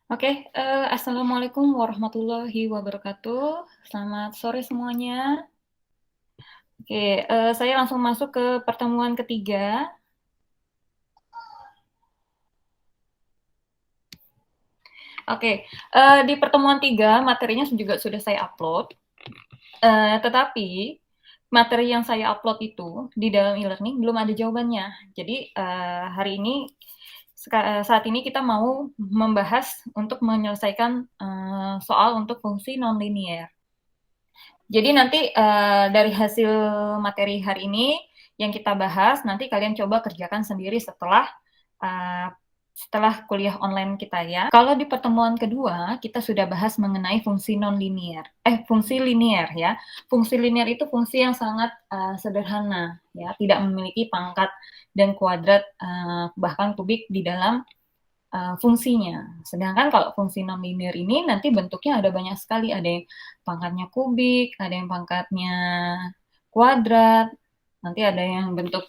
Oke, assalamualaikum warahmatullahi wabarakatuh. Selamat sore semuanya. Oke, saya langsung masuk ke pertemuan ketiga. Oke, di pertemuan tiga materinya juga sudah saya upload. Tetapi materi yang saya upload itu di dalam e-learning belum ada jawabannya. Jadi hari ini saat ini kita mau membahas untuk menyelesaikan soal untuk fungsi nonlinier. Jadi nanti dari hasil materi hari ini yang kita bahas, nanti kalian coba kerjakan sendiri uh, setelah kuliah online kita ya. Kalau di pertemuan kedua, kita sudah bahas mengenai fungsi non-linear. Fungsi linear ya. Fungsi linear itu fungsi yang sangat sederhana ya, tidak memiliki pangkat dan kuadrat bahkan kubik di dalam fungsinya. Sedangkan kalau fungsi non-linear ini nanti bentuknya ada banyak sekali. Ada yang pangkatnya kubik, ada yang pangkatnya kuadrat, nanti ada yang bentuk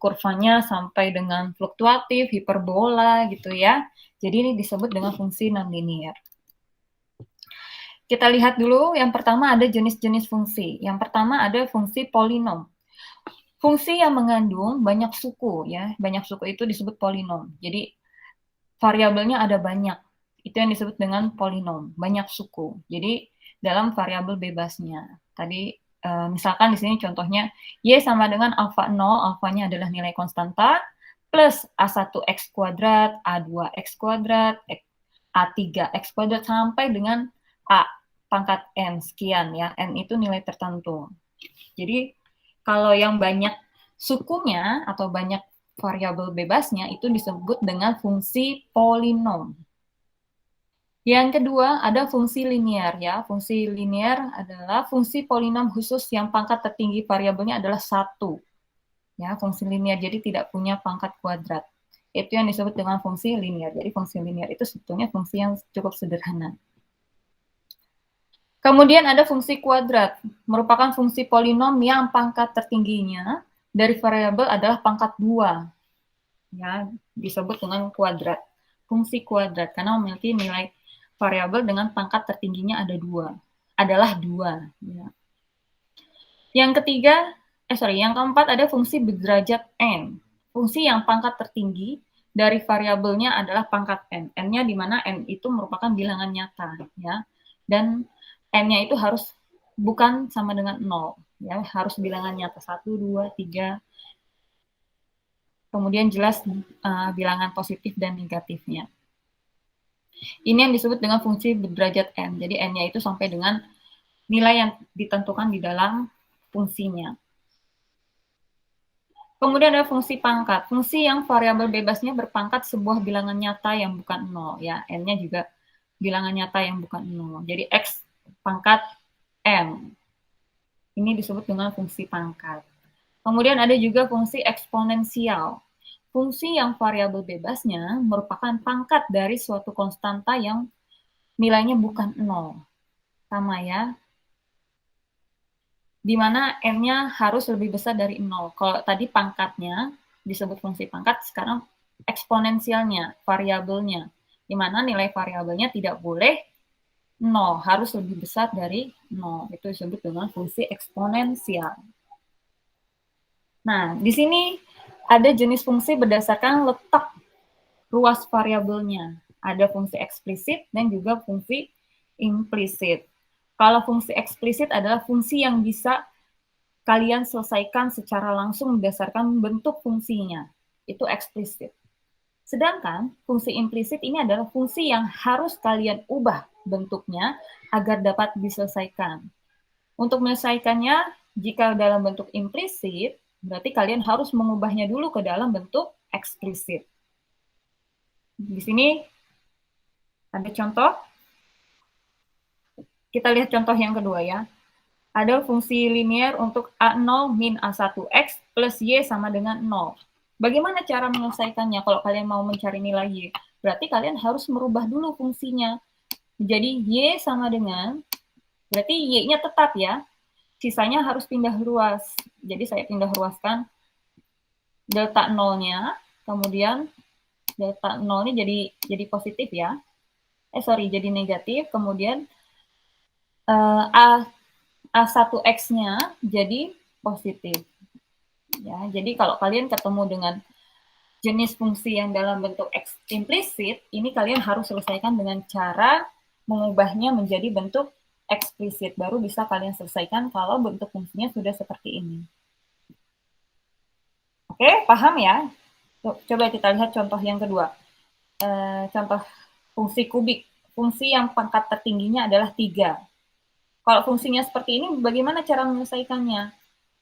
kurvanya sampai dengan fluktuatif, hiperbola gitu ya. Jadi ini disebut dengan fungsi non-linear. Kita lihat dulu, yang pertama ada jenis-jenis fungsi. Yang pertama ada fungsi polinom. Fungsi yang mengandung banyak suku ya, banyak suku itu disebut polinom. Jadi variabelnya ada banyak. Itu yang disebut dengan polinom, banyak suku. Jadi dalam variabel bebasnya. Tadi misalkan di sini contohnya Y sama dengan alfa 0, alfanya adalah nilai konstanta, plus A1X kuadrat, A2X kuadrat, A3X kuadrat, sampai dengan A pangkat N sekian ya. N itu nilai tertentu. Jadi kalau yang banyak sukunya atau banyak variabel bebasnya itu disebut dengan fungsi polinom. Yang kedua ada fungsi linear ya. Fungsi linear adalah fungsi polinom khusus yang pangkat tertinggi variabelnya adalah 1. Ya, fungsi linear jadi tidak punya pangkat kuadrat. Itu yang disebut dengan fungsi linear. Jadi fungsi linear itu sebetulnya fungsi yang cukup sederhana. Kemudian ada fungsi kuadrat, merupakan fungsi polinom yang pangkat tertingginya dari variabel adalah pangkat 2. Ya, disebut dengan kuadrat. Fungsi kuadrat karena memiliki nilai variabel dengan pangkat tertingginya adalah 2. Ya. Yang ketiga, yang keempat ada fungsi berderajat n. Fungsi yang pangkat tertinggi dari variabelnya adalah pangkat n. N-nya di mana n itu merupakan bilangan nyata ya. Dan n-nya itu harus bukan sama dengan 0 ya, harus bilangan nyata 1, 2, 3. Kemudian jelas bilangan positif dan negatifnya. Ini yang disebut dengan fungsi berderajat n. Jadi n-nya itu sampai dengan nilai yang ditentukan di dalam fungsinya. Kemudian ada fungsi pangkat. Fungsi yang variabel bebasnya berpangkat sebuah bilangan nyata yang bukan 0 ya. N-nya juga bilangan nyata yang bukan 0. Jadi x pangkat n. Ini disebut dengan fungsi pangkat. Kemudian ada juga fungsi eksponensial. Fungsi yang variabel bebasnya merupakan pangkat dari suatu konstanta yang nilainya bukan 0. Sama ya. Di mana n-nya harus lebih besar dari 0. Kalau tadi pangkatnya disebut fungsi pangkat, sekarang eksponensialnya, variabelnya. Di mana nilai variabelnya tidak boleh 0, harus lebih besar dari 0. Itu disebut dengan fungsi eksponensial. Nah, di sini ada jenis fungsi berdasarkan letak ruas variabelnya. Ada fungsi eksplisit dan juga fungsi implisit. Kalau fungsi eksplisit adalah fungsi yang bisa kalian selesaikan secara langsung berdasarkan bentuk fungsinya. Itu eksplisit. Sedangkan fungsi implisit ini adalah fungsi yang harus kalian ubah bentuknya agar dapat diselesaikan. Untuk menyelesaikannya, jika dalam bentuk implisit, berarti kalian harus mengubahnya dulu ke dalam bentuk eksplisit. Di sini ada contoh. Kita lihat contoh yang kedua ya. Ada fungsi linear untuk A0 min A1X plus Y sama dengan 0. Bagaimana cara menyelesaikannya kalau kalian mau mencari nilai Y? Berarti kalian harus merubah dulu fungsinya. Jadi Y sama dengan, berarti Y-nya tetap ya. Sisanya harus pindah ruas. Jadi saya pindah ruaskan delta 0-nya, kemudian delta 0 ini jadi positif ya. Jadi negatif, kemudian A1X-nya jadi positif. Ya, jadi kalau kalian ketemu dengan jenis fungsi yang dalam bentuk X implisit, ini kalian harus selesaikan dengan cara mengubahnya menjadi bentuk eksplisit. Baru bisa kalian selesaikan kalau bentuk fungsinya sudah seperti ini. Oke, paham ya? Coba kita lihat contoh yang kedua. Contoh fungsi kubik. Fungsi yang pangkat tertingginya adalah 3. Kalau fungsinya seperti ini, bagaimana cara menyelesaikannya?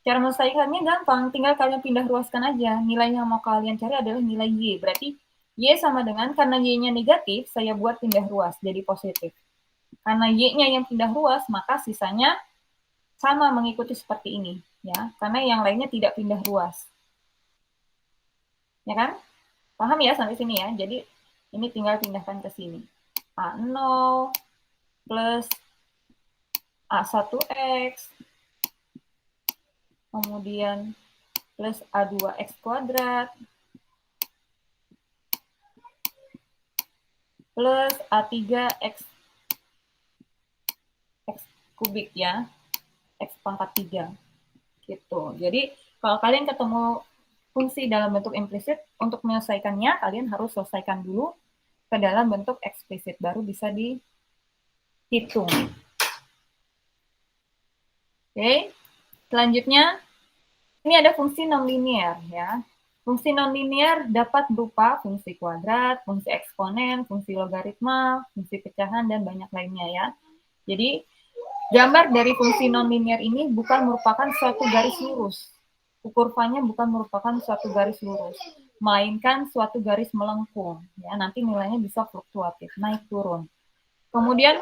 Cara menyelesaikannya gampang, tinggal kalian pindah ruaskan aja. Nilai yang mau kalian cari adalah nilai Y. Berarti Y sama dengan, karena Y-nya negatif, saya buat pindah ruas, jadi positif. Karena Y-nya yang pindah ruas, maka sisanya sama mengikuti seperti ini. Ya, karena yang lainnya tidak pindah ruas. Ya kan? Paham ya sampai sini ya? Jadi ini tinggal pindahkan ke sini. A0 plus A1X, kemudian plus A2X kuadrat, plus A3X X kubik ya, X pangkat 3. Gitu. Jadi kalau kalian ketemu fungsi dalam bentuk implisit, untuk menyelesaikannya kalian harus selesaikan dulu ke dalam bentuk eksplisit, baru bisa dihitung. Oke, selanjutnya ini ada fungsi nonlinier ya. Fungsi nonlinier dapat berupa fungsi kuadrat, fungsi eksponen, fungsi logaritma, fungsi pecahan, dan banyak lainnya ya. Jadi, gambar dari fungsi nonlinier ini bukan merupakan suatu garis lurus. Kurvanya bukan merupakan suatu garis lurus, melainkan suatu garis melengkung. Ya, nanti nilainya bisa fluktuatif, naik turun. Kemudian,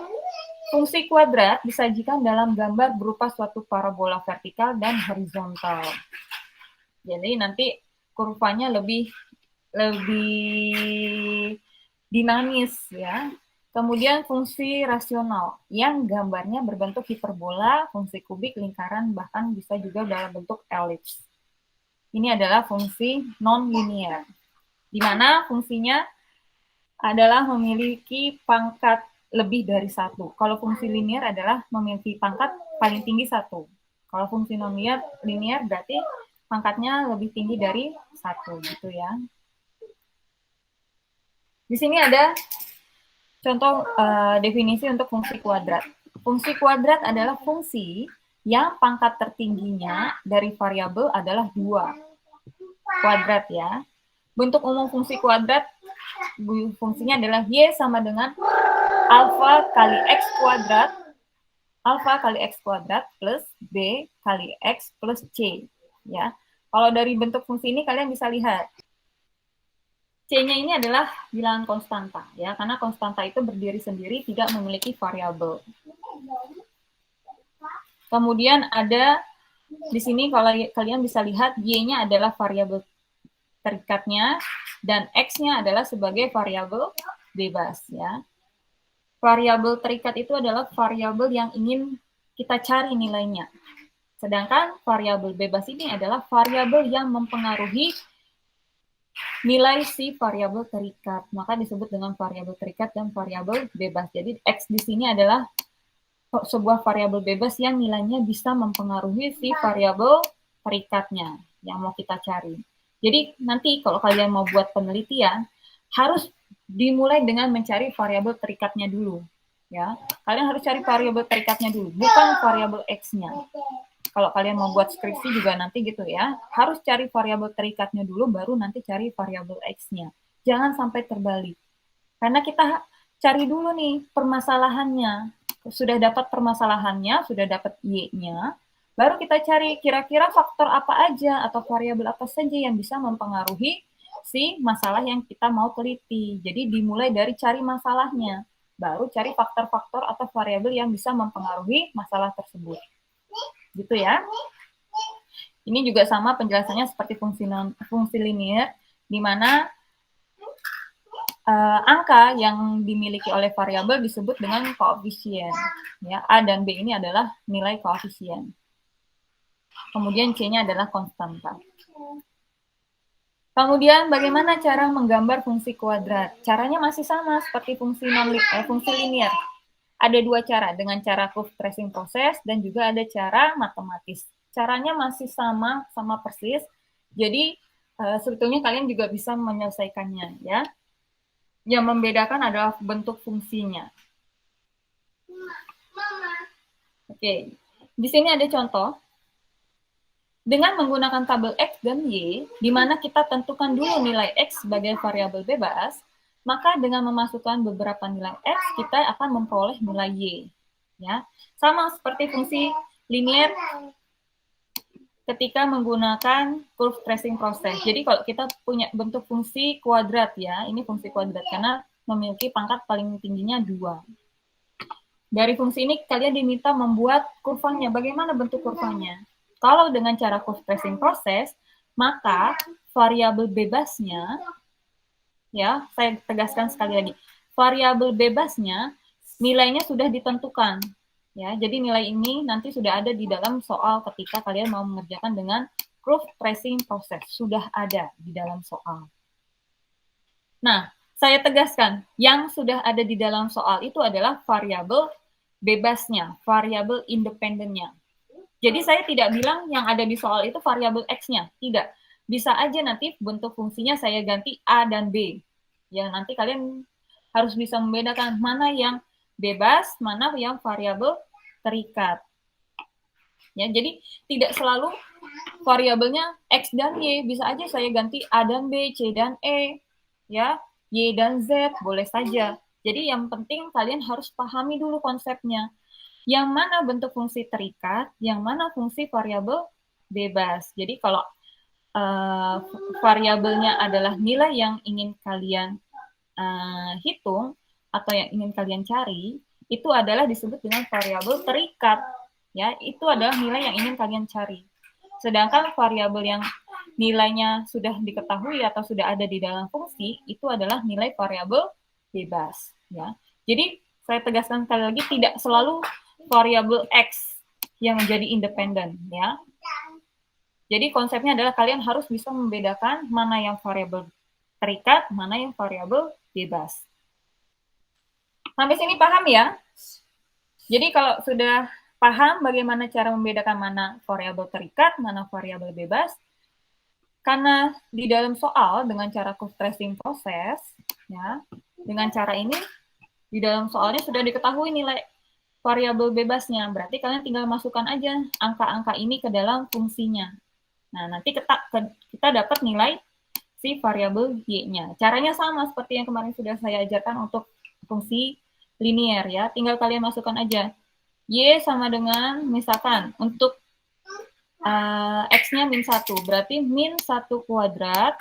fungsi kuadrat disajikan dalam gambar berupa suatu parabola vertikal dan horizontal. Jadi nanti kurvanya lebih dinamis ya. Kemudian fungsi rasional yang gambarnya berbentuk hiperbola, fungsi kubik, lingkaran, bahkan bisa juga dalam bentuk elips. Ini adalah fungsi non-linear, di mana fungsinya adalah memiliki pangkat lebih dari 1. Kalau fungsi linear adalah memiliki pangkat paling tinggi 1. Kalau fungsi non-linear berarti pangkatnya lebih tinggi dari 1 gitu ya. Di sini ada contoh definisi untuk fungsi kuadrat. Fungsi kuadrat adalah fungsi yang pangkat tertingginya dari variabel adalah 2. Kuadrat ya. Bentuk umum fungsi kuadrat fungsinya adalah Y sama dengan alfa kali X kuadrat plus B kali X plus C. Ya. Kalau dari bentuk fungsi ini kalian bisa lihat. C-nya ini adalah bilangan konstanta. Ya, karena konstanta itu berdiri sendiri, tidak memiliki variabel. Kemudian ada di sini kalau kalian bisa lihat Y-nya adalah variabel terikatnya dan X-nya adalah sebagai variabel bebas ya. Variabel terikat itu adalah variabel yang ingin kita cari nilainya. Sedangkan variabel bebas ini adalah variabel yang mempengaruhi nilai si variabel terikat. Maka disebut dengan variabel terikat dan variabel bebas. Jadi X di sini adalah sebuah variabel bebas yang nilainya bisa mempengaruhi si variabel terikatnya yang mau kita cari. Jadi nanti kalau kalian mau buat penelitian, harus dimulai dengan mencari variabel terikatnya dulu. Ya, kalian harus cari variabel terikatnya dulu, bukan variabel X-nya. Kalau kalian mau buat skripsi juga nanti gitu ya, harus cari variabel terikatnya dulu, baru nanti cari variabel X-nya. Jangan sampai terbalik. Karena kita cari dulu nih permasalahannya. Sudah dapat permasalahannya, sudah dapat Y-nya, baru kita cari kira-kira faktor apa aja atau variabel apa saja yang bisa mempengaruhi si masalah yang kita mau teliti. Jadi dimulai dari cari masalahnya, baru cari faktor-faktor atau variabel yang bisa mempengaruhi masalah tersebut. Gitu ya. Ini juga sama penjelasannya seperti fungsi linear, di mana angka yang dimiliki oleh variabel disebut dengan koefisien. Ya, A dan B ini adalah nilai koefisien. Kemudian C-nya adalah konstanta. Kemudian bagaimana cara menggambar fungsi kuadrat? Caranya masih sama seperti fungsi linear. Ada dua cara, dengan cara curve tracing proses dan juga ada cara matematis. Caranya masih sama persis. Jadi sebetulnya kalian juga bisa menyelesaikannya ya. Yang membedakan adalah bentuk fungsinya. Oke, di sini ada contoh. Dengan menggunakan tabel X dan Y, di mana kita tentukan dulu nilai X sebagai variabel bebas, maka dengan memasukkan beberapa nilai X, kita akan memperoleh nilai Y. Ya, sama seperti fungsi linear ketika menggunakan curve tracing proses. Jadi kalau kita punya bentuk fungsi kuadrat ya, ini fungsi kuadrat karena memiliki pangkat paling tingginya 2. Dari fungsi ini kalian diminta membuat kurvanya. Bagaimana bentuk kurvanya? Kalau dengan cara curve tracing proses, maka variabel bebasnya, ya, saya tegaskan sekali lagi, variabel bebasnya nilainya sudah ditentukan. Ya, jadi nilai ini nanti sudah ada di dalam soal ketika kalian mau mengerjakan dengan curve tracing proses. Sudah ada di dalam soal. Nah, saya tegaskan, yang sudah ada di dalam soal itu adalah variabel bebasnya, variabel independennya. Jadi saya tidak bilang yang ada di soal itu variabel X-nya, tidak. Bisa aja nanti bentuk fungsinya saya ganti A dan B. Ya, nanti kalian harus bisa membedakan mana yang bebas, mana yang variabel terikat. Ya, jadi tidak selalu variabelnya X dan Y, bisa aja saya ganti A dan B, C dan E, ya, Y dan Z, boleh saja. Jadi yang penting kalian harus pahami dulu konsepnya. Yang mana bentuk fungsi terikat, yang mana fungsi variabel bebas. Jadi kalau variabelnya adalah nilai yang ingin kalian hitung atau yang ingin kalian cari, itu adalah disebut dengan variabel terikat. Ya, itu adalah nilai yang ingin kalian cari. Sedangkan variabel yang nilainya sudah diketahui atau sudah ada di dalam fungsi, itu adalah nilai variabel bebas. Ya, jadi saya tegaskan sekali lagi, tidak selalu variabel X yang menjadi independen, ya. Jadi konsepnya adalah kalian harus bisa membedakan mana yang variabel terikat, mana yang variabel bebas. Sampai sini paham ya? Jadi kalau sudah paham bagaimana cara membedakan mana variabel terikat, mana variabel bebas, karena di dalam soal dengan cara curve tracing proses, ya, dengan cara ini di dalam soalnya sudah diketahui nilai variabel bebasnya, berarti kalian tinggal masukkan aja angka-angka ini ke dalam fungsinya. Nah, nanti kita dapat nilai si variabel y-nya. Caranya sama seperti yang kemarin sudah saya ajarkan untuk fungsi linear ya. Tinggal kalian masukkan aja. Y sama dengan, misalkan, untuk X-nya min 1. Berarti min 1 kuadrat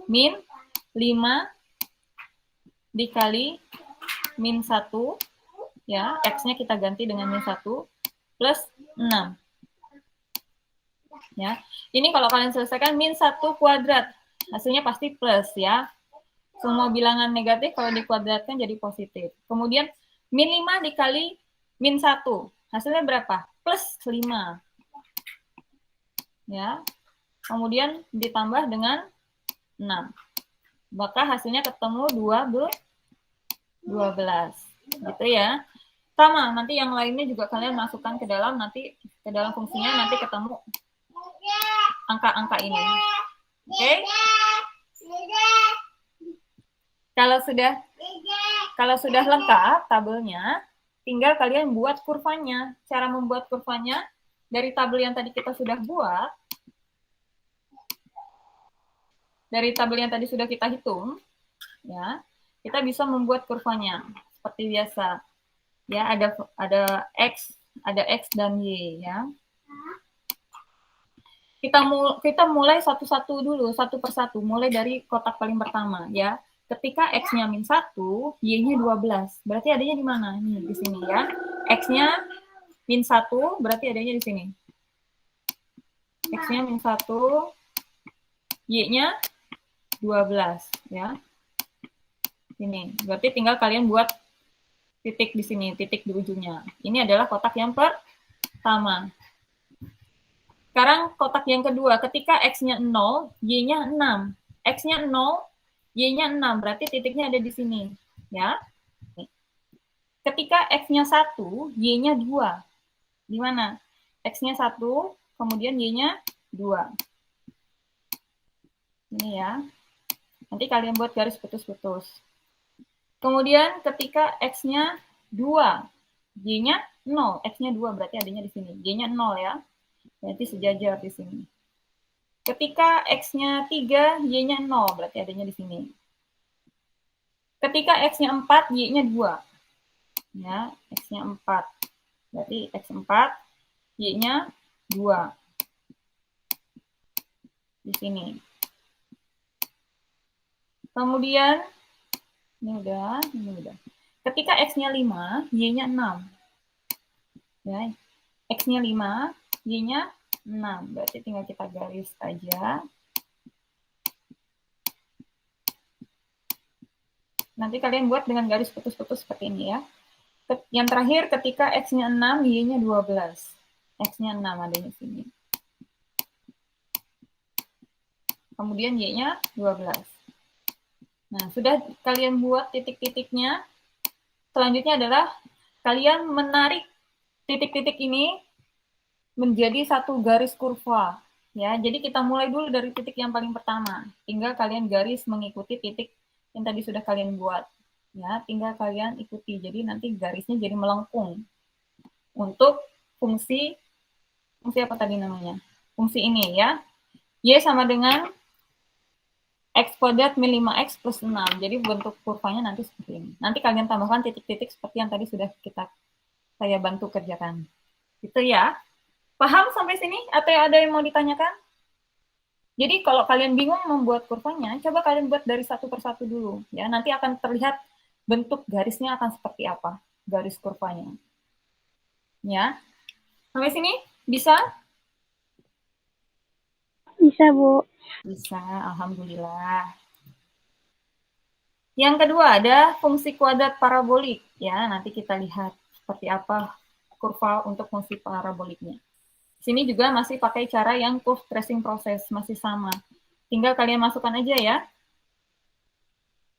min 5 dikali min 1. Ya, X-nya kita ganti dengan min 1 plus 6. Ya, ini kalau kalian selesaikan min 1 kuadrat, hasilnya pasti plus ya. Semua bilangan negatif kalau dikuadratkan jadi positif. Kemudian min 5 dikali min 1, hasilnya berapa? Plus 5. Ya, kemudian ditambah dengan 6. Maka hasilnya ketemu 12. Gitu ya. Sama, nanti yang lainnya juga kalian masukkan ke dalam, nanti ke dalam fungsinya nanti ketemu angka-angka ini. Oke? Okay? Kalau sudah lengkap tabelnya, tinggal kalian buat kurvanya. Cara membuat kurvanya dari tabel yang tadi kita sudah buat, dari tabel yang tadi sudah kita hitung, ya, kita bisa membuat kurvanya seperti biasa. Ya, ada X dan Y ya. Kita mulai satu-satu dulu, satu persatu, mulai dari kotak paling pertama ya. Ketika X-nya min 1, Y-nya 12. Berarti adanya di mana? Nih, di sini ya. X-nya min 1, berarti adanya di sini. X-nya min 1, Y-nya 12 ya. Ini, berarti tinggal kalian buat titik di sini, titik di ujungnya. Ini adalah kotak yang pertama. Sekarang kotak yang kedua, ketika X-nya 0, Y-nya 6. X-nya 0, Y-nya 6, berarti titiknya ada di sini. Ya. Ketika X-nya 1, Y-nya 2. Di mana? X-nya 1, kemudian Y-nya 2. Ini ya. Nanti kalian buat garis putus-putus. Kemudian ketika X-nya 2, Y-nya 0. X-nya 2 berarti adanya di sini. Y-nya 0 ya. Berarti sejajar di sini. Ketika X-nya 3, Y-nya 0. Berarti adanya di sini. Ketika X-nya 4, Y-nya 2. Ya, X-nya 4. Berarti X4, Y-nya 2. Di sini. Kemudian, ini udah. Ketika X-nya 5, Y-nya 6. Ya, X-nya 5, Y-nya 6. Berarti tinggal kita garis aja. Nanti kalian buat dengan garis putus-putus seperti ini ya. Yang terakhir ketika X-nya 6, Y-nya 12. X-nya 6 adanya di sini. Kemudian Y-nya 12. Nah, sudah kalian buat titik-titiknya. Selanjutnya adalah kalian menarik titik-titik ini menjadi satu garis kurva. Ya, jadi kita mulai dulu dari titik yang paling pertama. Tinggal kalian garis mengikuti titik yang tadi sudah kalian buat. Ya, tinggal kalian ikuti. Jadi nanti garisnya jadi melengkung. Untuk fungsi apa tadi namanya? Fungsi ini ya. Y sama dengan X kuadrat min 5X plus 6. Jadi bentuk kurvanya nanti seperti ini. Nanti kalian tambahkan titik-titik seperti yang tadi sudah saya bantu kerjakan. Gitu ya. Paham sampai sini? Atau ada yang mau ditanyakan? Jadi kalau kalian bingung membuat kurvanya, coba kalian buat dari satu persatu dulu. Ya, nanti akan terlihat bentuk garisnya akan seperti apa. Garis kurvanya. Ya. Sampai sini? Bisa? Bisa, Bu. Bisa, alhamdulillah. Yang kedua ada fungsi kuadrat parabolik. Ya, nanti kita lihat seperti apa kurva untuk fungsi paraboliknya. Sini juga masih pakai cara yang curve tracing process, masih sama. Tinggal kalian masukkan aja ya.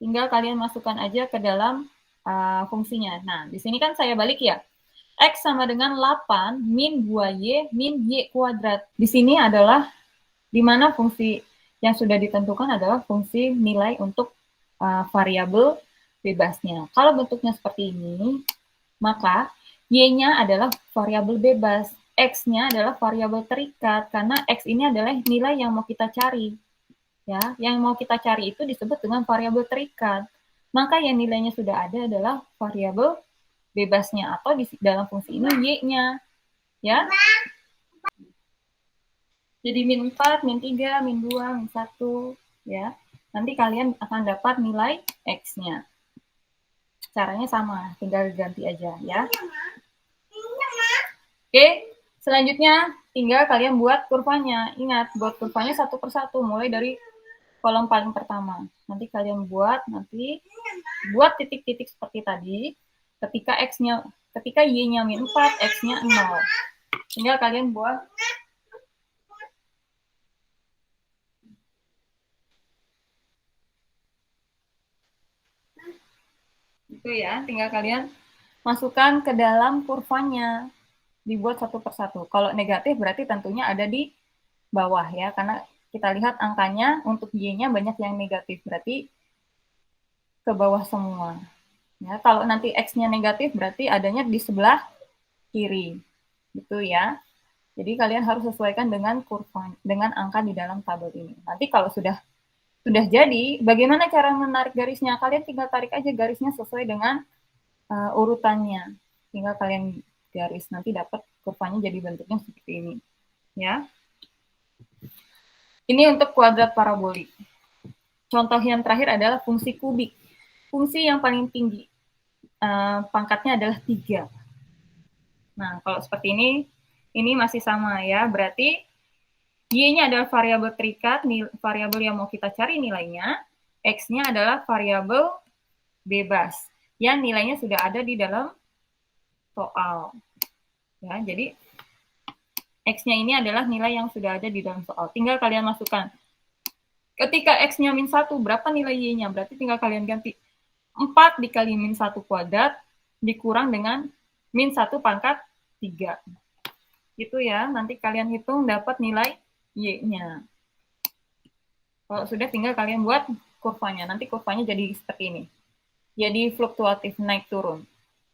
Tinggal kalian masukkan aja ke dalam fungsinya. Nah, di sini kan saya balik ya. X sama dengan 8 min 2Y min Y kuadrat. Di sini adalah di mana fungsi yang sudah ditentukan adalah fungsi nilai untuk variabel bebasnya. Kalau bentuknya seperti ini, maka Y-nya adalah variabel bebas, X-nya adalah variabel terikat, karena X ini adalah nilai yang mau kita cari. Ya, yang mau kita cari itu disebut dengan variabel terikat. Maka yang nilainya sudah ada adalah variabel bebasnya, atau di dalam fungsi ini Y-nya. Ya. Jadi min 4, min 3, min 2, min 1. Ya. Nanti kalian akan dapat nilai X-nya. Caranya sama, tinggal ganti aja ya. Oke, selanjutnya tinggal kalian buat kurvanya. Ingat, buat kurvanya satu persatu, mulai dari kolom paling pertama. Nanti kalian buat titik-titik seperti tadi. Ketika Y-nya min 4, X-nya 0. Tinggal kalian buat itu ya, tinggal kalian masukkan ke dalam kurvanya, dibuat satu persatu. Kalau negatif berarti tentunya ada di bawah ya, karena kita lihat angkanya untuk Y-nya banyak yang negatif, berarti ke bawah semua. Ya, kalau nanti X-nya negatif berarti adanya di sebelah kiri. Gitu ya. Jadi kalian harus sesuaikan dengan kurva, dengan angka di dalam tabel ini. Nanti kalau sudah jadi, bagaimana cara menarik garisnya? Kalian tinggal tarik aja garisnya sesuai dengan urutannya. Tinggal kalian garis, nanti dapat kurvanya jadi bentuknya seperti ini. Ya. Ini untuk kuadrat parabolik. Contoh yang terakhir adalah fungsi kubik. Fungsi yang paling tinggi, pangkatnya adalah 3. Nah, kalau seperti ini masih sama ya, berarti Y-nya adalah variabel terikat, variabel yang mau kita cari nilainya, X-nya adalah variabel bebas, yang nilainya sudah ada di dalam soal. Ya, jadi X-nya ini adalah nilai yang sudah ada di dalam soal. Tinggal kalian masukkan. Ketika X-nya min 1, berapa nilai Y-nya? Berarti tinggal kalian ganti 4 dikali min 1 kuadrat dikurang dengan min 1 pangkat 3. Gitu ya, nanti kalian hitung dapat nilai Y-nya. Kalau sudah tinggal kalian buat kurvanya. Nanti kurvanya jadi seperti ini. Jadi fluktuatif, naik turun.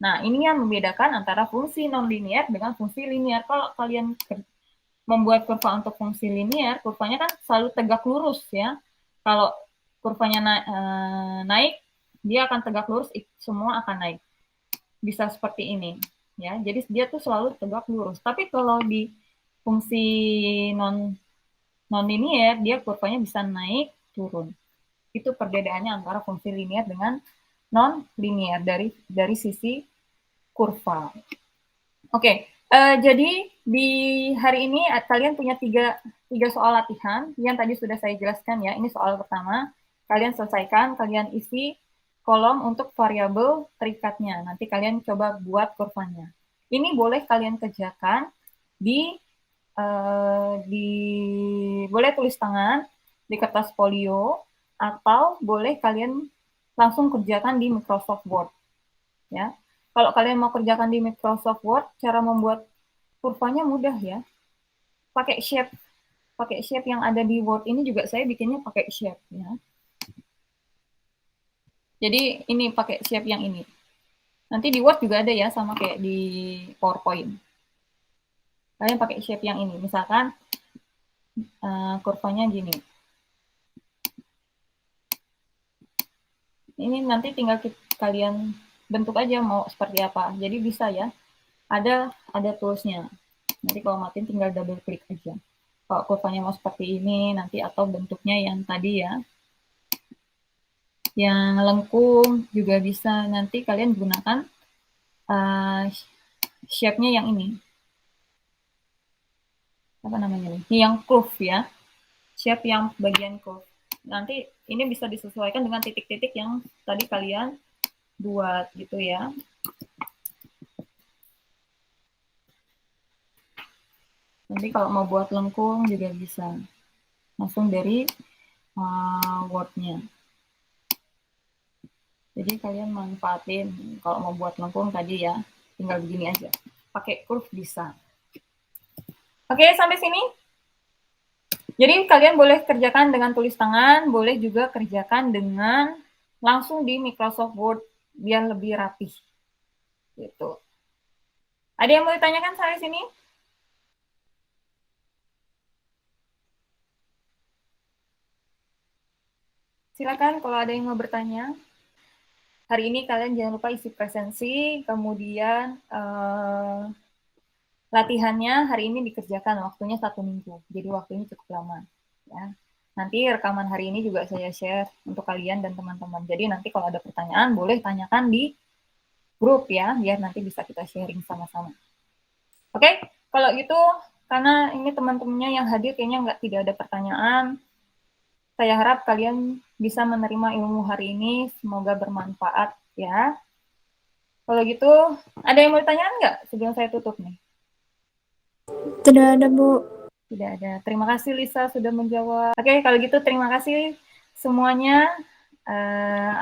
Nah, ini yang membedakan antara fungsi non-linear dengan fungsi linear. Kalau kalian membuat kurva untuk fungsi linear, kurvanya kan selalu tegak lurus ya. Kalau kurvanya naik, dia akan tegak lurus, semua akan naik. Bisa seperti ini ya. Jadi dia tuh selalu tegak lurus. Tapi kalau di fungsi non-linear, dia kurvanya bisa naik turun. Itu perbedaannya antara fungsi linear dengan non-linear dari sisi kurva. Oke, jadi di hari ini kalian punya tiga soal latihan yang tadi sudah saya jelaskan ya. Ini soal pertama, kalian selesaikan, kalian isi kolom untuk variabel terikatnya. Nanti kalian coba buat kurvanya. Ini boleh kalian kerjakan boleh tulis tangan di kertas folio atau boleh kalian langsung kerjakan di Microsoft Word ya. Kalau kalian mau kerjakan di Microsoft Word, cara membuat kurvanya mudah ya. Pakai shape yang ada di Word ini juga saya bikinnya pakai shape ya. Jadi ini pakai shape yang ini. Nanti di Word juga ada ya, sama kayak di PowerPoint. Kalian pakai shape yang ini. Misalkan kurvanya gini. Ini nanti tinggal kalian bentuk aja mau seperti apa. Jadi bisa ya. Ada toolsnya. Nanti kalau matiin tinggal double klik aja. Kalau kurvanya mau seperti ini nanti atau bentuknya yang tadi ya. Yang lengkung juga bisa. Nanti kalian gunakan shape-nya yang ini. Apa namanya nih? Yang curve ya. Shape yang bagian curve. Nanti ini bisa disesuaikan dengan titik-titik yang tadi kalian buat gitu ya. Nanti kalau mau buat lengkung juga bisa. Langsung dari Word-nya. Jadi kalian manfaatin kalau mau buat lengkung tadi ya, tinggal begini aja. Pakai curve bisa. Oke, sampai sini. Jadi kalian boleh kerjakan dengan tulis tangan, boleh juga kerjakan dengan langsung di Microsoft Word biar lebih rapih. Gitu. Ada yang mau ditanyakan sampai sini? Silakan kalau ada yang mau bertanya. Hari ini kalian jangan lupa isi presensi, kemudian latihannya hari ini dikerjakan, waktunya 1 minggu, jadi waktunya cukup lama. Ya. Nanti rekaman hari ini juga saya share untuk kalian dan teman-teman. Jadi nanti kalau ada pertanyaan, boleh tanyakan di grup ya, biar nanti bisa kita sharing sama-sama. Oke, kalau gitu, karena ini teman-temannya yang hadir kayaknya tidak ada pertanyaan, saya harap kalian bisa menerima ilmu hari ini, semoga bermanfaat ya. Kalau gitu, ada yang mau ditanyakan nggak sebelum saya tutup nih? Tidak ada, Bu. Tidak ada. Terima kasih Lisa sudah menjawab. Oke, kalau gitu terima kasih semuanya.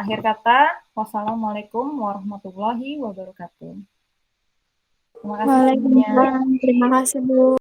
Akhir kata, wassalamualaikum warahmatullahi wabarakatuh. Terima kasih semuanya. Waalaikumsalam. Terima kasih, Bu.